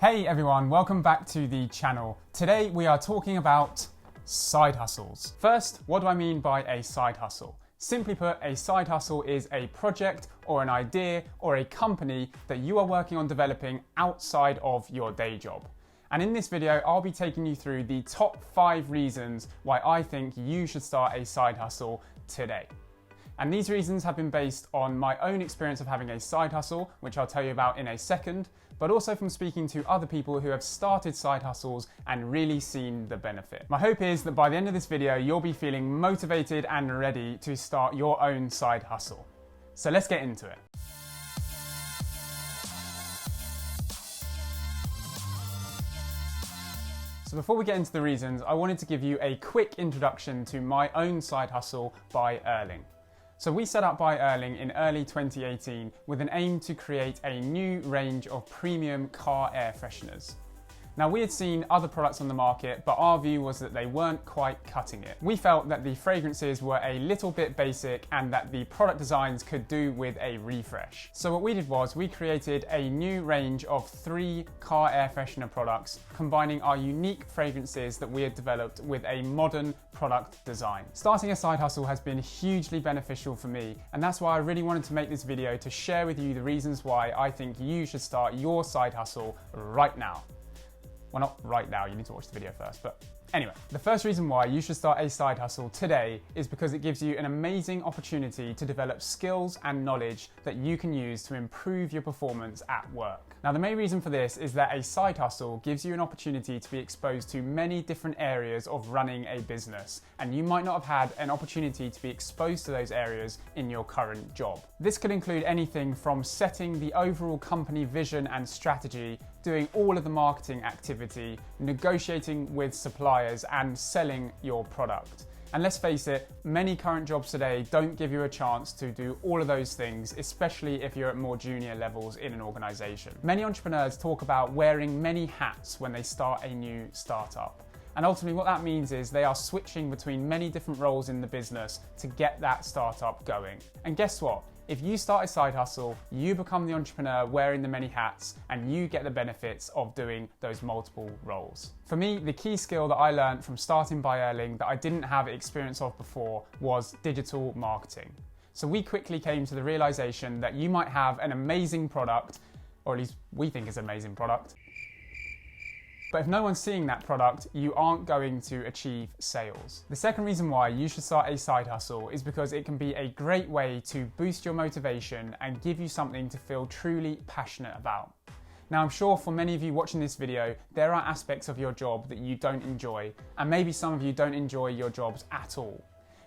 Hey everyone, welcome back to the channel. Today we are talking about side hustles. First, what do I mean by a side hustle? Simply put, a side hustle is a project or an idea or a company that you are working on developing outside of your day job. And in this video, I'll be taking you through the top 5 reasons why I think you should start a side hustle today. And these reasons have been based on my own experience of having a side hustle, which I'll tell you about in a second, but also from speaking to other people who have started side hustles and really seen the benefit. My hope is that by the end of this video, you'll be feeling motivated and ready to start your own side hustle. So let's get into it. So before we get into the reasons, I wanted to give you a quick introduction to my own side hustle, By Erling. So we set up By Erling in early 2018 with an aim to create a new range of premium car air fresheners. Now we had seen other products on the market, but our view was that they weren't quite cutting it. We felt that the fragrances were a little bit basic and that the product designs could do with a refresh. So what we did was we created a new range of 3 car air freshener products, combining our unique fragrances that we had developed with a modern product design. Starting a side hustle has been hugely beneficial for me, and that's why I really wanted to make this video to share with you the reasons why I think you should start your side hustle right now. Well, not right now, you need to watch the video first, but anyway. The first reason why you should start a side hustle today is because it gives you an amazing opportunity to develop skills and knowledge that you can use to improve your performance at work. Now, the main reason for this is that a side hustle gives you an opportunity to be exposed to many different areas of running a business, and you might not have had an opportunity to be exposed to those areas in your current job. This could include anything from setting the overall company vision and strategy, doing all of the marketing activity, negotiating with suppliers, and selling your product. And let's face it, many current jobs today don't give you a chance to do all of those things, especially if you're at more junior levels in an organization. Many entrepreneurs talk about wearing many hats when they start a new startup. And ultimately what that means is they are switching between many different roles in the business to get that startup going. And guess what? If you start a side hustle, you become the entrepreneur wearing the many hats, and you get the benefits of doing those multiple roles. For me, the key skill that I learned from starting By Erling that I didn't have experience of before was digital marketing. So we quickly came to the realization that you might have an amazing product, or at least we think it's an amazing product, but if no one's seeing that product, you aren't going to achieve sales. The second reason why you should start a side hustle is because it can be a great way to boost your motivation and give you something to feel truly passionate about. Now, I'm sure for many of you watching this video, there are aspects of your job that you don't enjoy, and maybe some of you don't enjoy your jobs at all.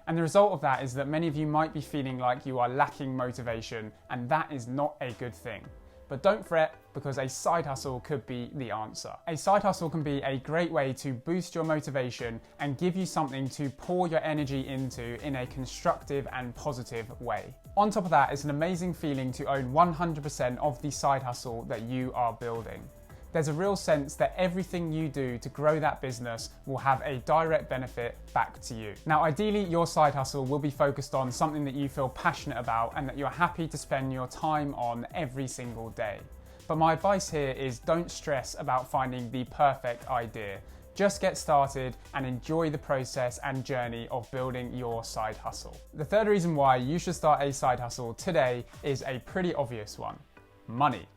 And the result of that is that many of you might be feeling like you are lacking motivation, and that is not a good thing. But don't fret, because a side hustle could be the answer. A side hustle can be a great way to boost your motivation and give you something to pour your energy into in a constructive and positive way. On top of that, it's an amazing feeling to own 100% of the side hustle that you are building. There's a real sense that everything you do to grow that business will have a direct benefit back to you. Now, ideally, your side hustle will be focused on something that you feel passionate about and that you're happy to spend your time on every single day. But my advice here is don't stress about finding the perfect idea. Just get started and enjoy the process and journey of building your side hustle. The third reason why you should start a side hustle today is a pretty obvious one: money.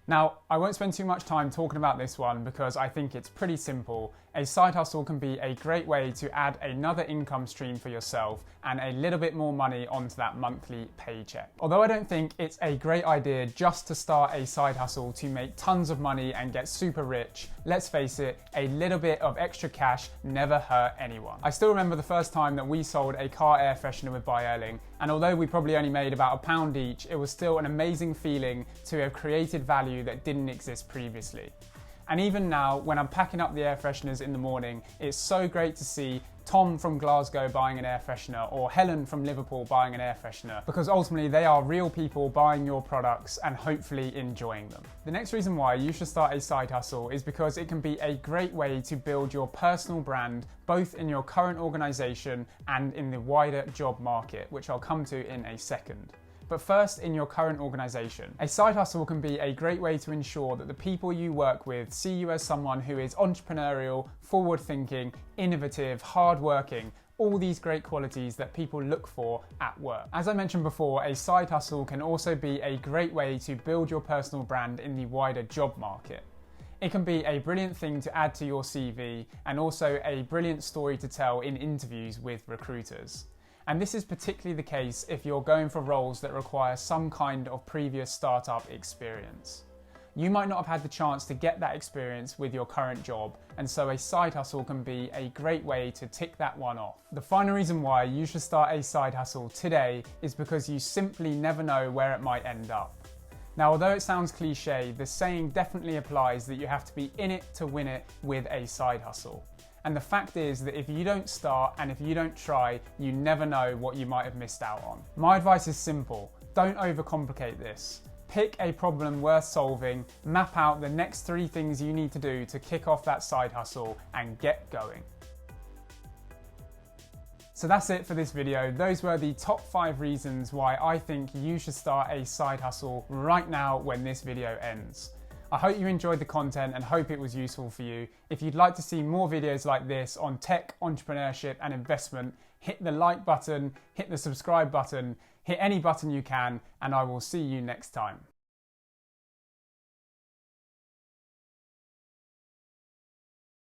Now, I won't spend too much time talking about this one because I think it's pretty simple. A side hustle can be a great way to add another income stream for yourself and a little bit more money onto that monthly paycheck. Although I don't think it's a great idea just to start a side hustle to make tons of money and get super rich, let's face it, a little bit of extra cash never hurt anyone. I still remember the first time that we sold a car air freshener with By Erling, and although we probably only made about £1 each, it was still an amazing feeling to have created value that didn't exist previously. And even now, when I'm packing up the air fresheners in the morning, it's so great to see Tom from Glasgow buying an air freshener or Helen from Liverpool buying an air freshener, because ultimately they are real people buying your products and hopefully enjoying them. The next reason why you should start a side hustle is because it can be a great way to build your personal brand, both in your current organization and in the wider job market, which I'll come to in a second. But first, in your current organisation. A side hustle can be a great way to ensure that the people you work with see you as someone who is entrepreneurial, forward-thinking, innovative, hard-working, all these great qualities that people look for at work. As I mentioned before, a side hustle can also be a great way to build your personal brand in the wider job market. It can be a brilliant thing to add to your CV and also a brilliant story to tell in interviews with recruiters. And this is particularly the case if you're going for roles that require some kind of previous startup experience. You might not have had the chance to get that experience with your current job, and so a side hustle can be a great way to tick that one off. The final reason why you should start a side hustle today is because you simply never know where it might end up. Now, although it sounds cliche, the saying definitely applies that you have to be in it to win it with a side hustle. And the fact is that if you don't start and if you don't try, you never know what you might have missed out on. My advice is simple: don't overcomplicate this. Pick a problem worth solving, map out the next 3 things you need to do to kick off that side hustle, and get going. So that's it for this video. Those were the top 5 reasons why I think you should start a side hustle right now when this video ends. I hope you enjoyed the content and hope it was useful for you. If you'd like to see more videos like this on tech, entrepreneurship and investment, hit the like button, hit the subscribe button, hit any button you can, and I will see you next time.